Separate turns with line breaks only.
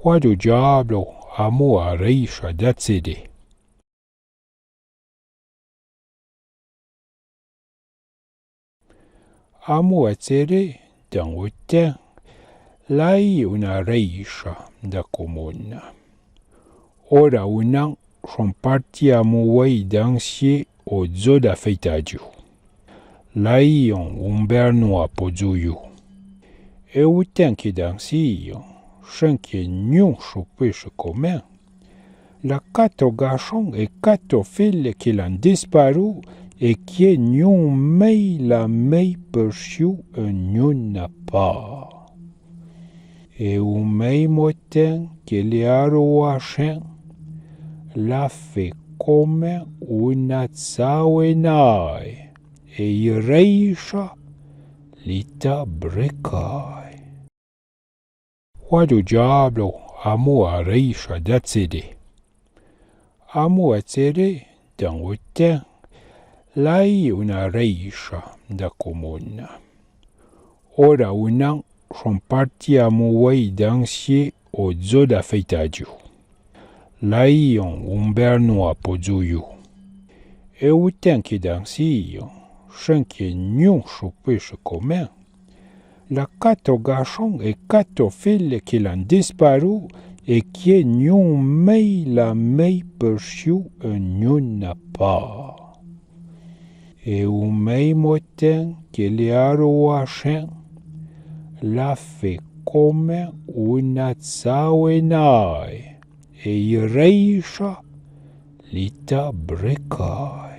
Qua do diablo amo a reisha d'accede. Amo accede dans le temps. Lai una reisha da comune. Ora un an son parti amo wei dansie o zoda feitadio. Lai un berno a pozoio. E o temps che dansio, chanque nion chopèche commun. La quatre garçons et quatre filles qui l'ont disparu et qui nion mei la mei perçu nion n'a pas. Et au même temps que les aroachens la fait comme una tsawenai et il reisha l'ita brecai. Qua do diablo amo a reisha d'accede. Amo accede dans le temps. Lai una reisha da comune. Ora un an son parti amo wei dansie o zoda feitadio. Lai un berno a pozoio. E o temps che dansio, chanque nion chopèche commun. La quatre garçons et quatre filles qui l'ont disparu et qui nion mei la mei perçu nion n'a pas. Et au même temps que les aroachens la fait comme una tsawenai et il reisha l'ita brecai.